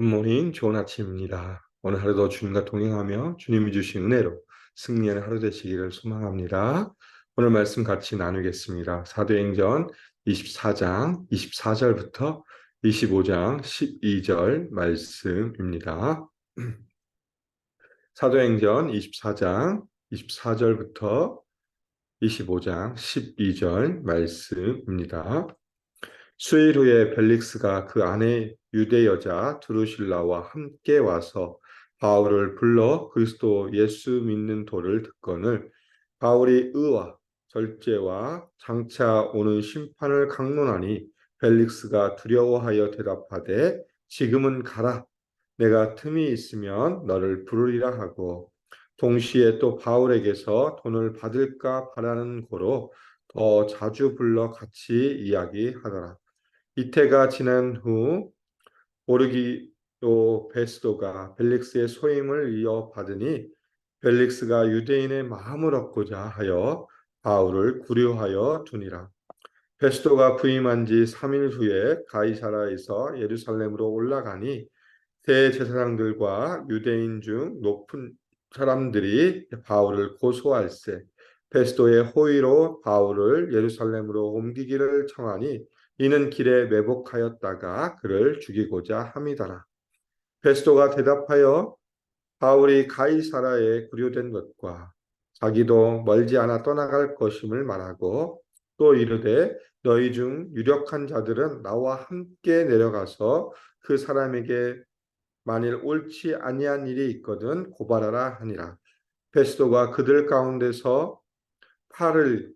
굿모닝, 좋은 아침입니다. 오늘 하루도 주님과 동행하며 주님이 주신 은혜로 승리하는 하루 되시기를 소망합니다. 오늘 말씀 같이 나누겠습니다. 사도행전 24장 24절부터 25장 12절 말씀입니다. 사도행전 24장 24절부터 25장 12절 말씀입니다. 수일 후에 벨릭스가 그 아내 유대 여자 드루실라와 함께 와서 바울을 불러 그리스도 예수 믿는 도를 듣거늘 바울이 의와 절제와 장차 오는 심판을 강론하니 벨릭스가 두려워하여 대답하되 지금은 가라. 내가 틈이 있으면 너를 부르리라 하고 동시에 또 바울에게서 돈을 받을까 바라는 고로 더 자주 불러 같이 이야기하더라. 이태가 지난 후 보르기오 베스도가 벨릭스의 소임을 이어받으니 벨릭스가 유대인의 마음을 얻고자 하여 바울을 구류하여 두니라. 베스도가 부임한 지 3일 후에 가이사라에서 예루살렘으로 올라가니 대제사장들과 유대인 중 높은 사람들이 바울을 고소할세 베스도의 호의로 바울을 예루살렘으로 옮기기를 청하니 이는 길에 매복하였다가 그를 죽이고자 함이더라. 베스도가 대답하여 바울이 가이사라에 구류된 것과 자기도 멀지 않아 떠나갈 것임을 말하고 또 이르되 너희 중 유력한 자들은 나와 함께 내려가서 그 사람에게 만일 옳지 아니한 일이 있거든 고발하라 하니라. 베스도가 그들 가운데서 8일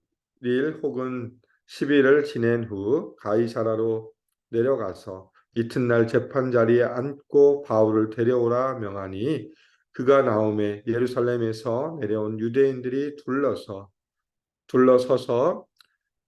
혹은 10일을 지낸 후 가이사라로 내려가서 이튿날 재판 자리에 앉고 바울을 데려오라 명하니 그가 나오매 예루살렘에서 내려온 유대인들이 둘러서서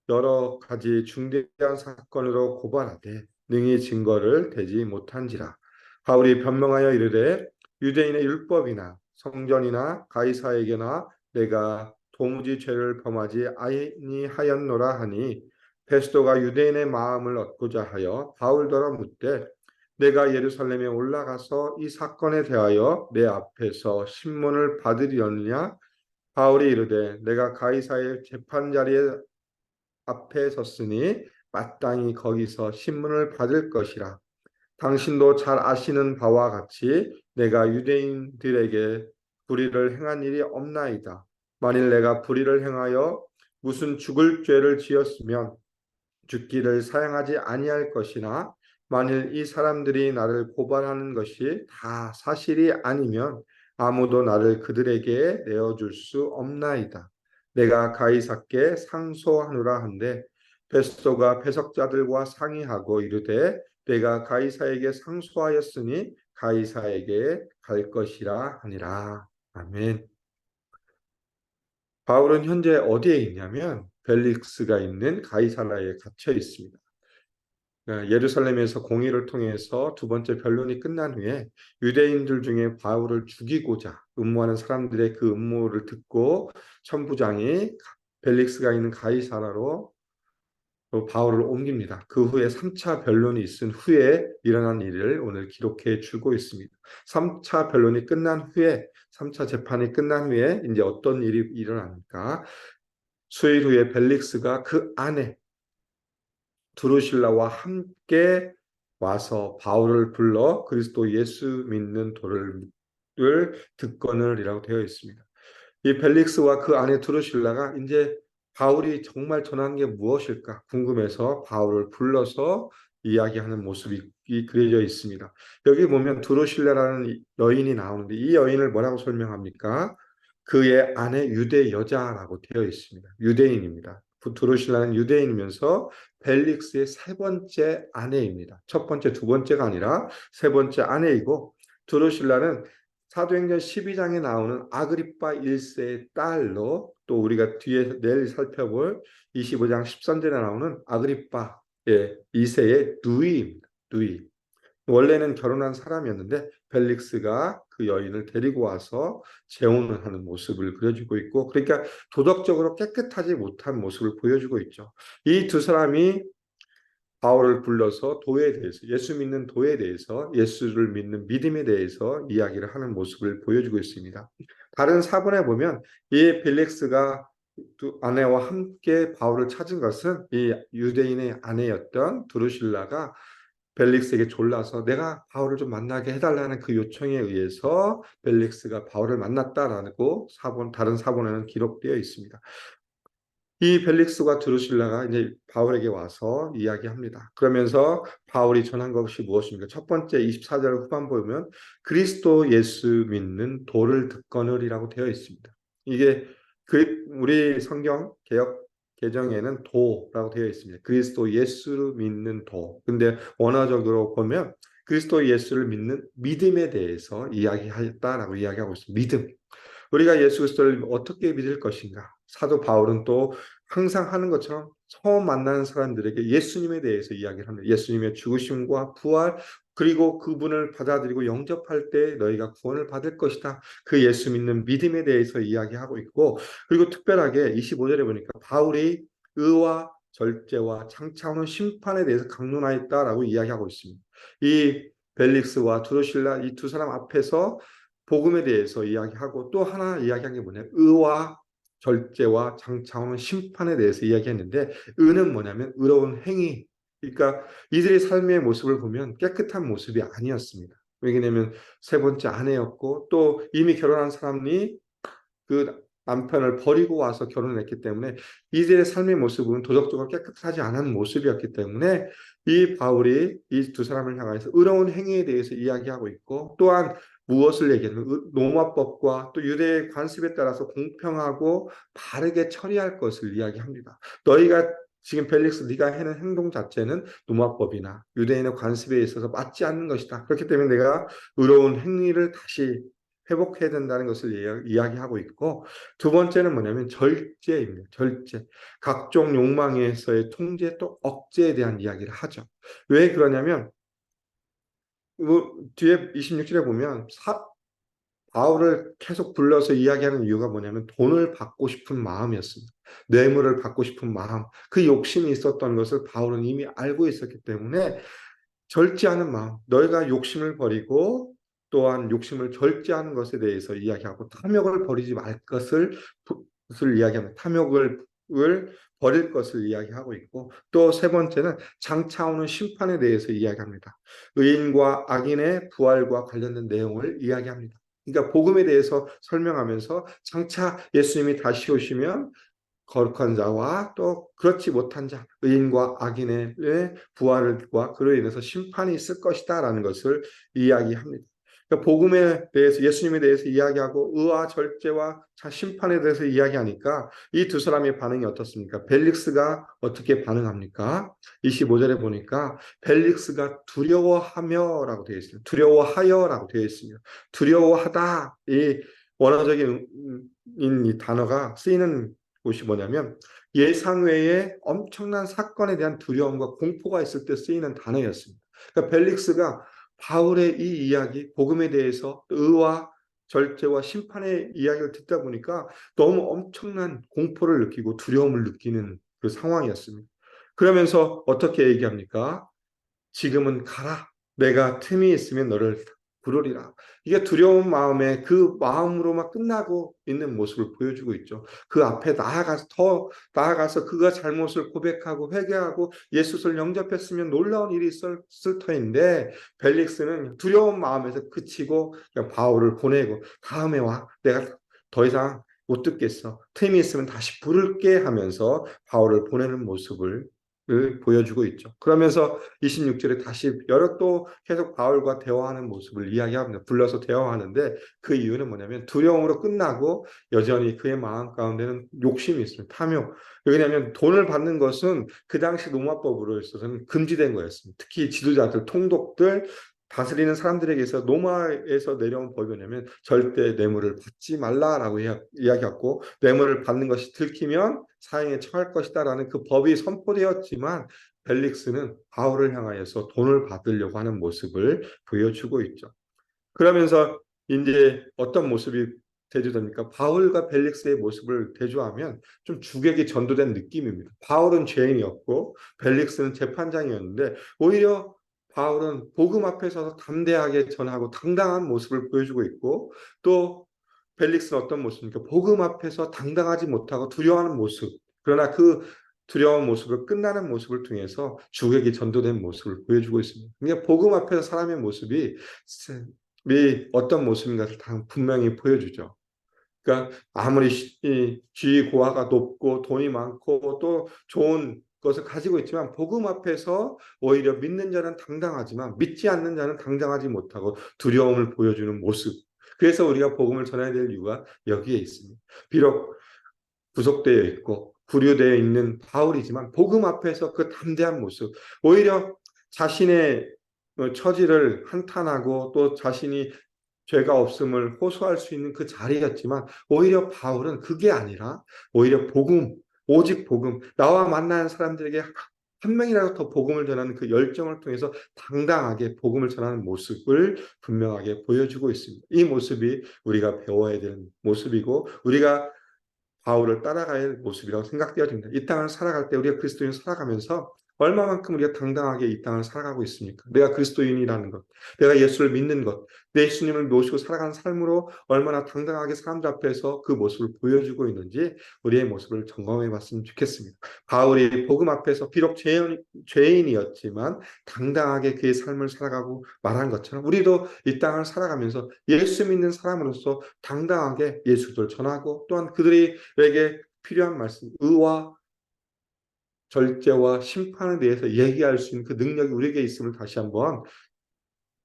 여러 가지 중대한 사건으로 고발하되 능히 증거를 대지 못한지라. 바울이 변명하여 이르되 유대인의 율법이나 성전이나 가이사에게나 내가 도무지 죄를 범하지 아니하였노라 하니 베스도가 유대인의 마음을 얻고자 하여 바울더러 묻되 내가 예루살렘에 올라가서 이 사건에 대하여 내 앞에서 신문을 받으려느냐. 바울이 이르되 내가 가이사의 재판 자리에 앞에 섰으니 마땅히 거기서 신문을 받을 것이라. 당신도 잘 아시는 바와 같이 내가 유대인들에게 불의를 행한 일이 없나이다. 만일 내가 불의를 행하여 무슨 죽을 죄를 지었으면 죽기를 사양하지 아니할 것이나 만일 이 사람들이 나를 고발하는 것이 다 사실이 아니면 아무도 나를 그들에게 내어줄 수 없나이다. 내가 가이사께 상소하노라 한데 베스도가 배석자들과 상의하고 이르되 내가 가이사에게 상소하였으니 가이사에게 갈 것이라 하니라. 아멘. 바울은 현재 어디에 있냐면 벨릭스가 있는 가이사라에 갇혀 있습니다. 예루살렘에서 공의를 통해서 두 번째 변론이 끝난 후에 유대인들 중에 바울을 죽이고자 음모하는 사람들의 그 음모를 듣고 천부장이 벨릭스가 있는 가이사라로 바울을 옮깁니다. 그 후에 3차 변론이 있은 후에 일어난 일을 오늘 기록해 주고 있습니다. 3차 변론이 끝난 후에 3차 재판이 끝난 후에 이제 어떤 일이 일어납니까? 수일 후에 벨릭스가 그 아내 드루실라와 함께 와서 바울을 불러 그리스도 예수 믿는 도를 듣거늘이라고 되어 있습니다. 이 벨릭스와 그 아내 드루실라가 이제 바울이 정말 전한 게 무엇일까 궁금해서 바울을 불러서 이야기하는 모습이 그려져 있습니다. 여기 보면 드루실라라는 여인이 나오는데 이 여인을 뭐라고 설명합니까? 그의 아내 유대 여자라고 되어 있습니다. 유대인입니다. 드루실라는 유대인이면서 벨릭스의 세 번째 아내입니다. 첫 번째, 두 번째가 아니라 세 번째 아내이고 드루실라는 사도행전 12장에 나오는 아그리파 1세의 딸로 또 우리가 뒤에 내일 살펴볼 25장 13절에 나오는 아그리파 2세의 누이입니다. 누이. 원래는 결혼한 사람이었는데 벨릭스가 그 여인을 데리고 와서 재혼을 하는 모습을 그려주고 있고 그러니까 도덕적으로 깨끗하지 못한 모습을 보여주고 있죠. 이 두 사람이 바울을 불러서 도에 대해서, 예수 믿는 도에 대해서, 예수를 믿는 믿음에 대해서 이야기를 하는 모습을 보여주고 있습니다. 다른 사본에 보면 이 벨릭스가 두 아내와 함께 바울을 찾은 것은 이 유대인의 아내였던 드루실라가 벨릭스에게 졸라서 내가 바울을 좀 만나게 해달라는 그 요청에 의해서 벨릭스가 바울을 만났다라고 다른 사본에는 기록되어 있습니다. 이 벨릭스와 드루실라가 이제 바울에게 와서 이야기합니다. 그러면서 바울이 전한 것이 무엇입니까? 첫 번째 24절 후반 보면 그리스도 예수 믿는 도를 듣거늘이라고 되어 있습니다. 이게 우리 성경 개역 개정에는 도라고 되어 있습니다. 그리스도 예수를 믿는 도. 근데 원어적으로 보면 그리스도 예수를 믿는 믿음에 대해서 이야기하였다라고 이야기하고 있습니다. 믿음. 우리가 예수 그리스도를 어떻게 믿을 것인가? 사도 바울은 또 항상 하는 것처럼 처음 만나는 사람들에게 예수님에 대해서 이야기를 합니다. 예수님의 죽으심과 부활, 그리고 그분을 받아들이고 영접할 때 너희가 구원을 받을 것이다. 그 예수 믿는 믿음에 대해서 이야기하고 있고, 그리고 특별하게 25절에 보니까 바울이 의와 절제와 장차 오는 심판에 대해서 강론하였다라고 이야기하고 있습니다. 이 벨릭스와 드루실라 이 두 사람 앞에서 복음에 대해서 이야기하고 또 하나 이야기한 게 뭐냐면 의와 절제와 장차 오는 심판에 대해서 이야기했는데, 의는 뭐냐면 의로운 행위. 그러니까 이들의 삶의 모습을 보면 깨끗한 모습이 아니었습니다. 왜냐하면 세 번째 아내였고 또 이미 결혼한 사람이 그 남편을 버리고 와서 결혼을 했기 때문에 이들의 삶의 모습은 도덕적으로 깨끗하지 않은 모습이었기 때문에 이 바울이 이 두 사람을 향해서 의로운 행위에 대해서 이야기하고 있고, 또한 무엇을 얘기하냐면 노마법과 또 유대의 관습에 따라서 공평하고 바르게 처리할 것을 이야기합니다. 너희가 지금 벨릭스 네가 하는 행동 자체는 노마법이나 유대인의 관습에 있어서 맞지 않는 것이다. 그렇기 때문에 내가 의로운 행위를 다시 회복해야 된다는 것을 이야기하고 있고, 두 번째는 뭐냐면 절제입니다. 절제. 각종 욕망에서의 통제 또 억제에 대한 이야기를 하죠. 왜 그러냐면 뒤에 26절에 보면 바울을 계속 불러서 이야기하는 이유가 뭐냐면 돈을 받고 싶은 마음이었습니다. 뇌물을 받고 싶은 마음, 그 욕심이 있었던 것을 바울은 이미 알고 있었기 때문에 절제하는 마음, 너희가 욕심을 버리고 또한 욕심을 절제하는 것에 대해서 이야기하고, 탐욕을 버리지 말 것을 이야기합니다. 탐욕을 버릴 것을 이야기하고 있고, 또 세 번째는 장차 오는 심판에 대해서 이야기합니다. 의인과 악인의 부활과 관련된 내용을 이야기합니다. 그러니까 복음에 대해서 설명하면서 장차 예수님이 다시 오시면 거룩한 자와 또 그렇지 못한 자, 의인과 악인의 부활과 그로 인해서 심판이 있을 것이다라는 것을 이야기합니다. 그러니까 복음에 대해서, 예수님에 대해서 이야기하고 의와 절제와 심판에 대해서 이야기하니까 이 두 사람의 반응이 어떻습니까? 벨릭스가 어떻게 반응합니까? 25절에 보니까 벨릭스가 두려워하며라고 되어 있습니다. 두려워하여라고 되어 있습니다. 두려워하다, 이 원어적인 이 단어가 쓰이는 곳이 뭐냐면 예상 외에 엄청난 사건에 대한 두려움과 공포가 있을 때 쓰이는 단어였습니다. 그러니까 벨릭스가 바울의 이 이야기, 복음에 대해서 의와 절제와 심판의 이야기를 듣다 보니까 너무 엄청난 공포를 느끼고 두려움을 느끼는 그 상황이었습니다. 그러면서 어떻게 얘기합니까? 지금은 가라. 내가 틈이 있으면 너를 부르리라. 이게 두려운 마음에 그 마음으로만 끝나고 있는 모습을 보여주고 있죠. 그 앞에 더 나아가서 그가 잘못을 고백하고 회개하고 예수를 영접했으면 놀라운 일이 있었을 터인데, 벨릭스는 두려운 마음에서 그치고 그냥 바울을 보내고 다음에 와. 내가 더 이상 못 듣겠어. 틈이 있으면 다시 부를게 하면서 바울을 보내는 모습을 보여주고 있죠. 그러면서 26절에 다시 또 계속 바울과 대화하는 모습을 이야기합니다. 불러서 대화하는데 그 이유는 뭐냐면 두려움으로 끝나고 여전히 그의 마음 가운데는 욕심이 있습니다. 탐욕. 왜냐하면 돈을 받는 것은 그 당시 로마법으로 있어서는 금지된 거였습니다. 특히 지도자들, 통독들, 다스리는 사람들에게서 로마에서 내려온 법이 뭐냐면 절대 뇌물을 받지 말라라고 이야기했고, 뇌물을 받는 것이 들키면 사형에 처할 것이다라는 그 법이 선포되었지만 벨릭스는 바울을 향하여서 돈을 받으려고 하는 모습을 보여주고 있죠. 그러면서 이제 어떤 모습이 대조됩니까? 바울과 벨릭스의 모습을 대조하면 좀 주객이 전도된 느낌입니다. 바울은 죄인이었고 벨릭스는 재판장이었는데 오히려 바울은 복음 앞에 서서 담대하게 전하고 당당한 모습을 보여주고 있고 또 벨릭스는 어떤 모습입니까? 복음 앞에서 당당하지 못하고 두려워하는 모습. 그러나 그 두려운 모습을 끝나는 모습을 통해서 주객이 전도된 모습을 보여주고 있습니다. 그러니까 복음 앞에서 사람의 모습이 어떤 모습인가를 다 분명히 보여주죠. 그러니까 아무리 지위 고하가 높고 돈이 많고 또 좋은 것을 가지고 있지만 복음 앞에서 오히려 믿는 자는 당당하지만 믿지 않는 자는 당당하지 못하고 두려움을 보여주는 모습. 그래서 우리가 복음을 전해야 될 이유가 여기에 있습니다. 비록 구속되어 있고 구류되어 있는 바울이지만 복음 앞에서 그 담대한 모습, 오히려 자신의 처지를 한탄하고 또 자신이 죄가 없음을 호소할 수 있는 그 자리였지만 오히려 바울은 그게 아니라 오히려 복음, 오직 복음, 나와 만나는 사람들에게 한 명이라도 더 복음을 전하는 그 열정을 통해서 당당하게 복음을 전하는 모습을 분명하게 보여주고 있습니다. 이 모습이 우리가 배워야 되는 모습이고 우리가 바울을 따라가야 할 모습이라고 생각되어집니다. 이 땅을 살아갈 때 우리가 그리스도인 살아가면서 얼마만큼 우리가 당당하게 이 땅을 살아가고 있습니까? 내가 그리스도인이라는 것, 내가 예수를 믿는 것, 내 예수님을 모시고 살아가는 삶으로 얼마나 당당하게 사람들 앞에서 그 모습을 보여주고 있는지 우리의 모습을 점검해 봤으면 좋겠습니다. 바울이 복음 앞에서 비록 죄인이었지만 당당하게 그의 삶을 살아가고 말한 것처럼 우리도 이 땅을 살아가면서 예수 믿는 사람으로서 당당하게 예수를 전하고 또한 그들에게 필요한 말씀, 의와 절제와 심판에 대해서 얘기할 수 있는 그 능력이 우리에게 있음을 다시 한번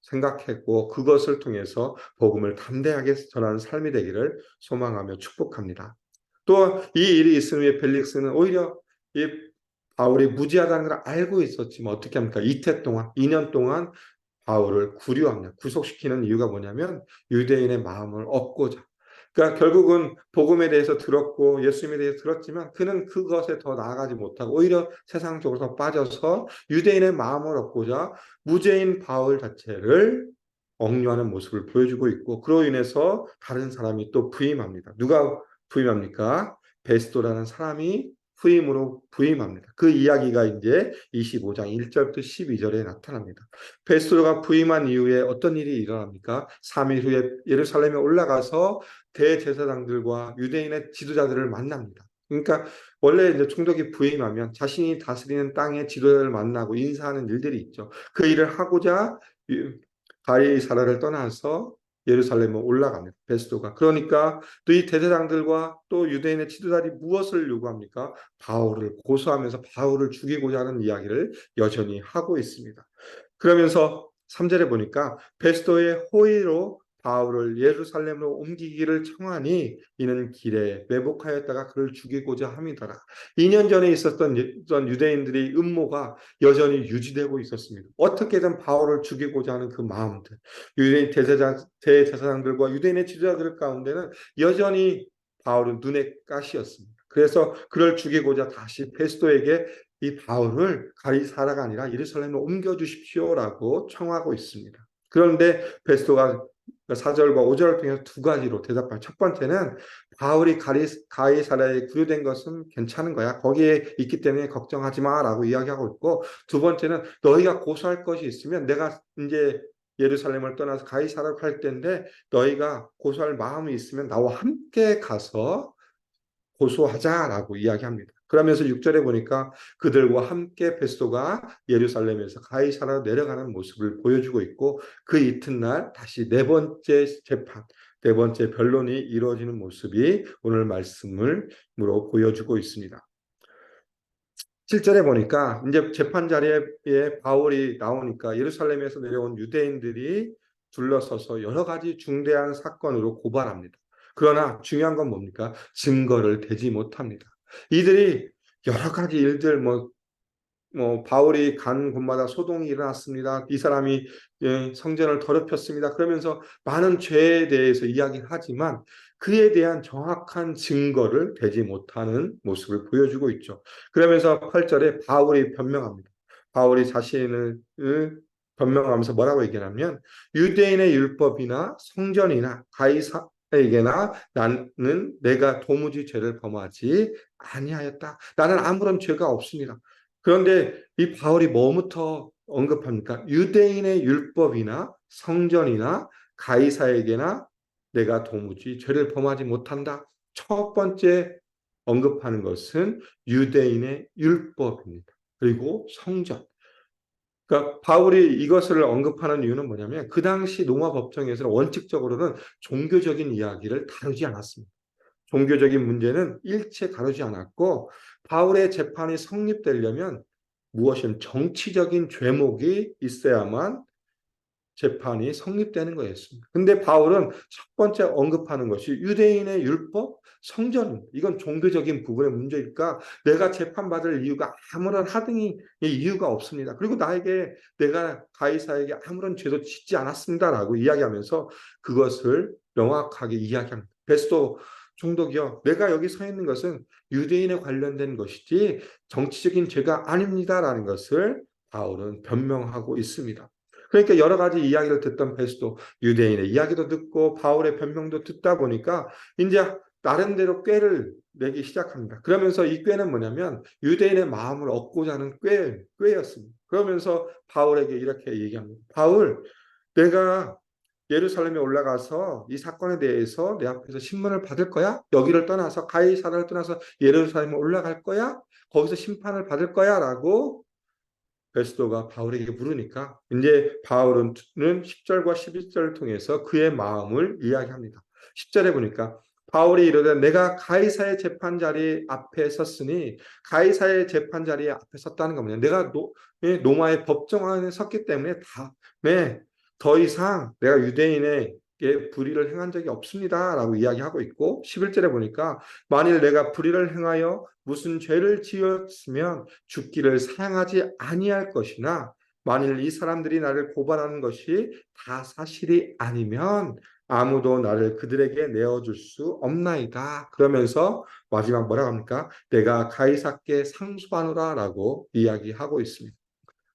생각했고 그것을 통해서 복음을 담대하게 전하는 삶이 되기를 소망하며 축복합니다. 또 이 일이 있은 후에 벨릭스는 오히려 이 바울이 무지하다는 걸 알고 있었지만 어떻게 합니까? 이태 동안, 2년 동안 바울을 구류합니다. 구속시키는 이유가 뭐냐면 유대인의 마음을 얻고자. 그러니까 결국은 복음에 대해서 들었고 예수님에 대해서 들었지만 그는 그것에 더 나아가지 못하고 오히려 세상적으로 빠져서 유대인의 마음을 얻고자 무죄인 바울 자체를 억류하는 모습을 보여주고 있고 그로 인해서 다른 사람이 또 부임합니다. 누가 부임합니까? 베스도라는 사람이 후임으로 부임합니다. 그 이야기가 이제 25장 1절부터 12절에 나타납니다. 베스도가 부임한 이후에 어떤 일이 일어납니까? 3일 후에 예루살렘에 올라가서 대제사장들과 유대인의 지도자들을 만납니다. 그러니까 원래 이제 총독이 부임하면 자신이 다스리는 땅의 지도자를 만나고 인사하는 일들이 있죠. 그 일을 하고자 가이사라를 떠나서 예루살렘에 올라갑니다. 베스도가. 그러니까 또 이 대제사장들과 또 유대인의 지도자들이 무엇을 요구합니까? 바울을 고소하면서 바울을 죽이고자 하는 이야기를 여전히 하고 있습니다. 그러면서 3절에 보니까 베스도의 호의로 바울을 예루살렘으로 옮기기를 청하니 이는 길에 매복하였다가 그를 죽이고자 함이더라. 2년 전에 있었던 유대인들의 음모가 여전히 유지되고 있었습니다. 어떻게든 바울을 죽이고자 하는 그 마음들, 유대인 대제사장들과 유대인의 지도자들 가운데는 여전히 바울은 눈의 가시였습니다. 그래서 그를 죽이고자 다시 베스도에게 이 바울을 가이사라가 아니라 예루살렘으로 옮겨주십시오라고 청하고 있습니다. 그런데 베스도가 4절과 5절을 통해서 두 가지로 대답합니다. 첫 번째는 바울이 가이사라에 구류된 것은 괜찮은 거야. 거기에 있기 때문에 걱정하지 마라고 이야기하고 있고 두 번째는 너희가 고소할 것이 있으면 내가 이제 예루살렘을 떠나서 가이사라로 갈 텐데 너희가 고소할 마음이 있으면 나와 함께 가서 고소하자라고 이야기합니다. 그러면서 6절에 보니까 그들과 함께 베스도가 예루살렘에서 가이사라로 내려가는 모습을 보여주고 있고 그 이튿날 다시 네 번째 재판, 네 번째 변론이 이루어지는 모습이 오늘 말씀으로 보여주고 있습니다. 7절에 보니까 이제 재판 자리에 바울이 나오니까 예루살렘에서 내려온 유대인들이 둘러서서 여러 가지 중대한 사건으로 고발합니다. 그러나 중요한 건 뭡니까? 증거를 대지 못합니다. 이들이 여러 가지 일들 바울이 간 곳마다 소동이 일어났습니다. 이 사람이 성전을 더럽혔습니다. 그러면서 많은 죄에 대해서 이야기하지만 그에 대한 정확한 증거를 대지 못하는 모습을 보여주고 있죠. 그러면서 8절에 바울이 변명합니다. 바울이 자신을 변명하면서 뭐라고 얘기하냐면 유대인의 율법이나 성전이나 가이사 가이사에게나 나는 내가 도무지 죄를 범하지 아니하였다. 나는 아무런 죄가 없습니다. 그런데 이 바울이 뭐부터 언급합니까? 유대인의 율법이나 성전이나 가이사에게나 내가 도무지 죄를 범하지 못한다. 첫 번째 언급하는 것은 유대인의 율법입니다. 그리고 성전. 그러니까 바울이 이것을 언급하는 이유는 뭐냐면 그 당시 로마 법정에서는 원칙적으로는 종교적인 이야기를 다루지 않았습니다. 종교적인 문제는 일체 다루지 않았고 바울의 재판이 성립되려면 무엇이든 정치적인 죄목이 있어야만 재판이 성립되는 거였습니다. 근데 바울은 첫 번째 언급하는 것이 유대인의 율법, 성전, 이건 종교적인 부분의 문제일까? 내가 재판받을 이유가 아무런 하등의 이유가 없습니다. 그리고 내가 가이사에게 아무런 죄도 짓지 않았습니다라고 이야기하면서 그것을 명확하게 이야기합니다. 베스도 총독이요, 내가 여기 서 있는 것은 유대인에 관련된 것이지 정치적인 죄가 아닙니다라는 것을 바울은 변명하고 있습니다. 그러니까 여러 가지 이야기를 듣던 베스도 유대인의 이야기도 듣고 바울의 변명도 듣다 보니까 이제 나름대로 꾀를 내기 시작합니다. 그러면서 이 꾀는 뭐냐면 유대인의 마음을 얻고자 하는 꾀였습니다. 그러면서 바울에게 이렇게 얘기합니다. 바울, 내가 예루살렘에 올라가서 이 사건에 대해서 내 앞에서 신문을 받을 거야? 여기를 떠나서 가이사라를 떠나서 예루살렘에 올라갈 거야? 거기서 심판을 받을 거야? 라고 베스도가 바울에게 물으니까 이제 바울은 10절과 11절을 통해서 그의 마음을 이야기합니다. 10절에 보니까 바울이 이르되 내가 가이사의 재판 자리 앞에 섰으니 가이사의 재판 자리에 앞에 섰다는 겁니다. 내가 로마의 법정 안에 섰기 때문에 더 이상 내가 유대인에게 불의를 행한 적이 없습니다라고 이야기하고 있고 11절에 보니까 만일 내가 불의를 행하여 무슨 죄를 지었으면 죽기를 사양하지 아니할 것이나 만일 이 사람들이 나를 고발하는 것이 다 사실이 아니면 아무도 나를 그들에게 내어줄 수 없나이다. 그러면서 마지막 뭐라고 합니까? 내가 가이사께 상소하노라라고 이야기하고 있습니다.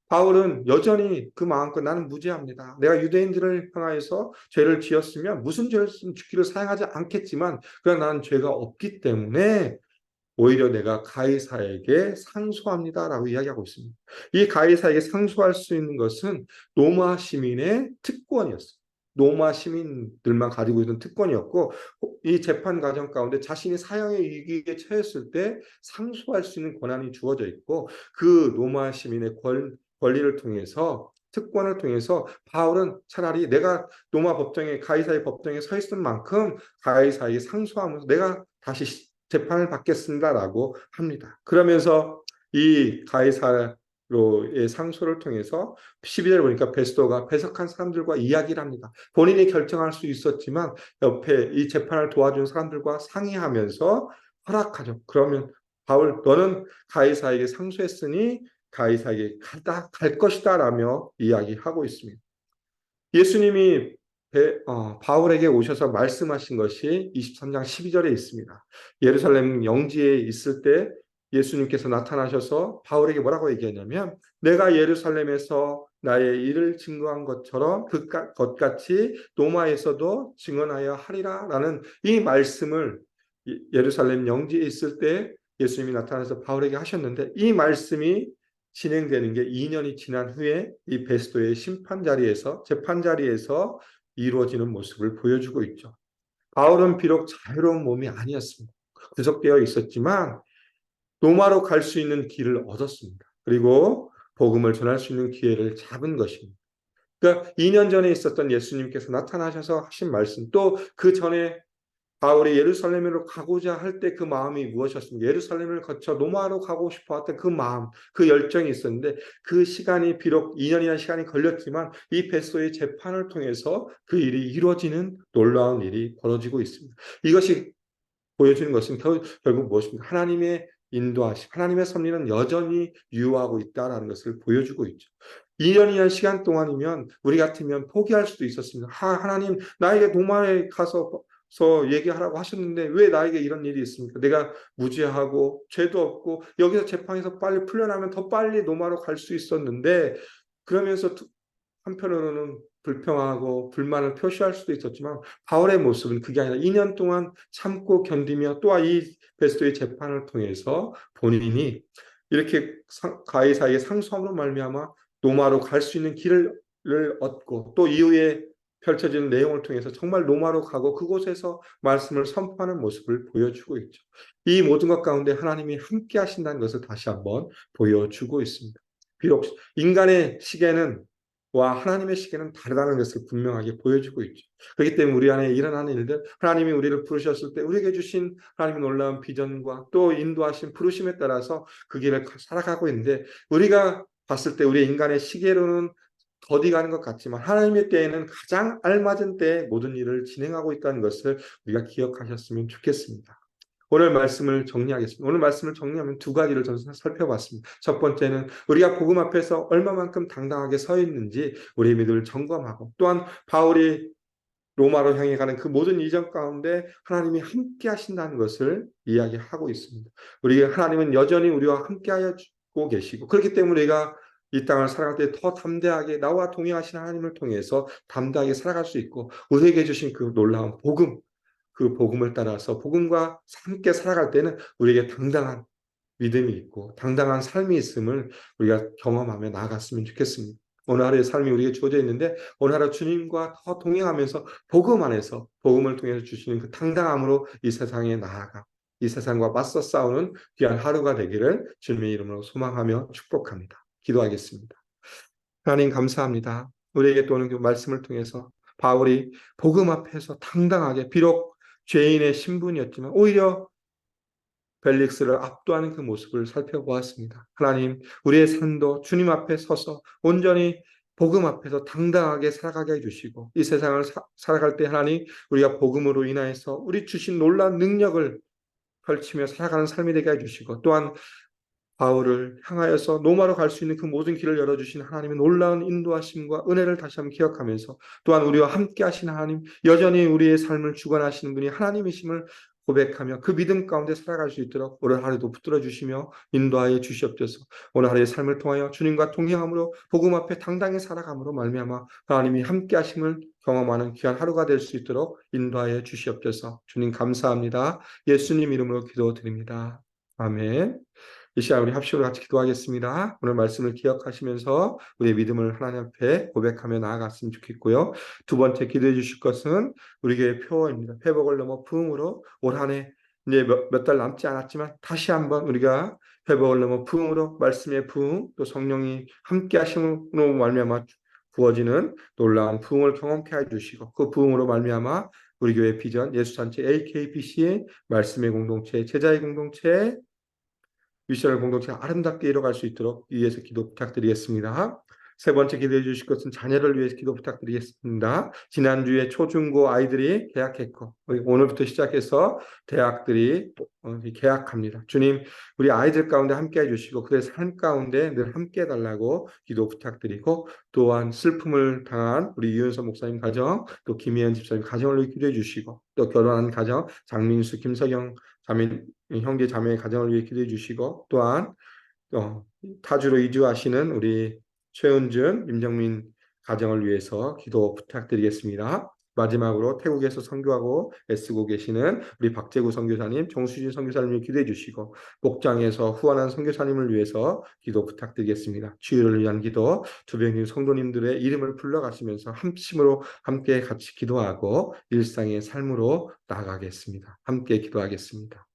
바울은 여전히 그 마음껏 나는 무죄합니다. 내가 유대인들을 향하여서 죄를 지었으면 무슨 죄를 죽기를 사양하지 않겠지만 그러나 나는 죄가 없기 때문에 오히려 내가 가이사에게 상소합니다라고 이야기하고 있습니다. 이 가이사에게 상소할 수 있는 것은 로마 시민의 특권이었어요. 로마 시민들만 가지고 있는 특권이었고 이 재판 과정 가운데 자신이 사형의 위기에 처했을 때 상소할 수 있는 권한이 주어져 있고 그 로마 시민의 권리를 통해서 특권을 통해서 바울은 차라리 내가 로마 법정에 가이사의 법정에 서 있을 만큼 가이사에게 상소하면서 내가 다시 재판을 받겠습니다라고 합니다. 그러면서 이 가이사로의 상소를 통해서 12절에 보니까 베스도가 배석한 사람들과 이야기를 합니다. 본인이 결정할 수 있었지만 옆에 이 재판을 도와준 사람들과 상의하면서 허락하죠. 그러면 바울 너는 가이사에게 상소했으니 가이사에게 갈 것이다 라며 이야기하고 있습니다. 예수님이 바울에게 오셔서 말씀하신 것이 23장 12절에 있습니다. 예루살렘 영지에 있을 때 예수님께서 나타나셔서 바울에게 뭐라고 얘기했냐면 내가 예루살렘에서 나의 일을 증거한 것처럼 그것같이 로마에서도 증언하여 하리라 라는 이 말씀을 예루살렘 영지에 있을 때 예수님이 나타나서 바울에게 하셨는데 이 말씀이 진행되는 게 2년이 지난 후에 이 베스도의 재판 자리에서 이루어지는 모습을 보여주고 있죠. 바울은 비록 자유로운 몸이 아니었습니다. 구속되어 있었지만 로마로 갈 수 있는 길을 얻었습니다. 그리고 복음을 전할 수 있는 기회를 잡은 것입니다. 그러니까 2년 전에 있었던 예수님께서 나타나셔서 하신 말씀, 또 그 전에 바울이 예루살렘으로 가고자 할 때 그 마음이 무엇이었습니까? 예루살렘을 거쳐 로마로 가고 싶어 했던 그 마음, 그 열정이 있었는데 그 시간이 비록 2년이나 시간이 걸렸지만 이 베스도의 재판을 통해서 그 일이 이루어지는 놀라운 일이 벌어지고 있습니다. 이것이 보여주는 것은 결국 무엇입니까? 하나님의 인도하심, 하나님의 섭리는 여전히 유효하고 있다는 것을 보여주고 있죠. 2년이란 시간 동안이면 우리 같으면 포기할 수도 있었습니다. 하나님 나에게 로마에 가서 얘기하라고 하셨는데 왜 나에게 이런 일이 있습니까? 내가 무죄하고 죄도 없고 여기서 재판에서 빨리 풀려나면 더 빨리 로마로 갈 수 있었는데 그러면서 한편으로는 불평하고 불만을 표시할 수도 있었지만 바울의 모습은 그게 아니라 2년 동안 참고 견디며 또한 이 베스도의 재판을 통해서 본인이 이렇게 가이사의 상소함으로 말미암아 로마로 갈 수 있는 길을 얻고 또 이후에 펼쳐지는 내용을 통해서 정말 로마로 가고 그곳에서 말씀을 선포하는 모습을 보여주고 있죠. 이 모든 것 가운데 하나님이 함께 하신다는 것을 다시 한번 보여주고 있습니다. 비록 인간의 시계는 와 하나님의 시계는 다르다는 것을 분명하게 보여주고 있죠. 그렇기 때문에 우리 안에 일어나는 일들, 하나님이 우리를 부르셨을 때 우리에게 주신 하나님의 놀라운 비전과 또 인도하신 부르심에 따라서 그 길을 살아가고 있는데 우리가 봤을 때 우리 인간의 시계로는 더디 가는 것 같지만 하나님의 때에는 가장 알맞은 때에 모든 일을 진행하고 있다는 것을 우리가 기억하셨으면 좋겠습니다. 오늘 말씀을 정리하겠습니다. 오늘 말씀을 정리하면 두 가지를 저는 살펴봤습니다. 첫 번째는 우리가 복음 앞에서 얼마만큼 당당하게 서 있는지 우리의 믿음을 점검하고 또한 바울이 로마로 향해 가는 그 모든 이전 가운데 하나님이 함께 하신다는 것을 이야기하고 있습니다. 하나님은 여전히 우리와 함께하여 주고 계시고 그렇기 때문에 우리가 이 땅을 살아갈 때 더 담대하게 나와 동행하신 하나님을 통해서 담대하게 살아갈 수 있고 우리에게 주신 그 놀라운 복음 그 복음을 따라서 복음과 함께 살아갈 때는 우리에게 당당한 믿음이 있고 당당한 삶이 있음을 우리가 경험하며 나아갔으면 좋겠습니다. 오늘 하루의 삶이 우리에게 주어져 있는데 오늘 하루 주님과 더 동행하면서 복음 안에서 복음을 통해서 주시는 그 당당함으로 이 세상에 나아가 이 세상과 맞서 싸우는 귀한 하루가 되기를 주님의 이름으로 소망하며 축복합니다. 기도하겠습니다. 하나님 감사합니다. 우리에게 또 오는 그 말씀을 통해서 바울이 복음 앞에서 당당하게 비록 죄인의 신분이었지만 오히려 벨릭스를 압도하는 그 모습을 살펴보았습니다. 하나님, 우리의 삶도 주님 앞에 서서 온전히 복음 앞에서 당당하게 살아가게 해주시고 이 세상을 살아갈 때 하나님 우리가 복음으로 인하여서 우리 주신 놀라운 능력을 펼치며 살아가는 삶이 되게 해주시고 또한 바울을 향하여서 로마로 갈 수 있는 그 모든 길을 열어주신 하나님의 놀라운 인도하심과 은혜를 다시 한번 기억하면서 또한 우리와 함께 하신 하나님, 여전히 우리의 삶을 주관하시는 분이 하나님이심을 고백하며 그 믿음 가운데 살아갈 수 있도록 오늘 하루도 붙들어 주시며 인도하여 주시옵소서. 오늘 하루의 삶을 통하여 주님과 동행함으로 복음 앞에 당당히 살아감으로 말미암아 하나님이 함께 하심을 경험하는 귀한 하루가 될 수 있도록 인도하여 주시옵소서. 주님 감사합니다. 예수님 이름으로 기도드립니다. 아멘. 이 시간 우리 합심으로 같이 기도하겠습니다. 오늘 말씀을 기억하시면서 우리의 믿음을 하나님 앞에 고백하며 나아갔으면 좋겠고요. 두 번째 기도해 주실 것은 우리 교회 표어입니다. 회복을 넘어 부흥으로 올 한 해 이제 몇 달 남지 않았지만 다시 한번 우리가 회복을 넘어 부흥으로 말씀의 부흥 또 성령이 함께 하심으로 말미암아 부어지는 놀라운 부흥을 경험케 해주시고 그 부흥으로 말미암아 우리 교회 비전 예수단체 AKBC의 말씀의 공동체 제자의 공동체 미션을 공동체가 아름답게 이뤄갈 수 있도록 위해서 기도 부탁드리겠습니다. 세 번째 기도해 주실 것은 자녀를 위해서 기도 부탁드리겠습니다. 지난주에 초중고 아이들이 개학했고 오늘부터 시작해서 대학들이 개학합니다. 주님 우리 아이들 가운데 함께 해주시고 그의 삶 가운데 늘 함께 해달라고 기도 부탁드리고 또한 슬픔을 당한 우리 유은서 목사님 가정 또 김혜연 집사님 가정을 위해 기도해 주시고 또 결혼한 가정 장민수 김석영 자매, 형제 자매의 가정을 위해 기도해 주시고 또한 타주로 이주하시는 우리 최은준, 임정민 가정을 위해서 기도 부탁드리겠습니다. 마지막으로 태국에서 선교하고 애쓰고 계시는 우리 박재구 선교사님, 정수진 선교사님을 기도해 주시고 목장에서 후원한 선교사님을 위해서 기도 부탁드리겠습니다. 주일을 위한 기도, 주변인 성도님들의 이름을 불러가시면서 합심으로 함께 같이 기도하고 일상의 삶으로 나아가겠습니다. 함께 기도하겠습니다.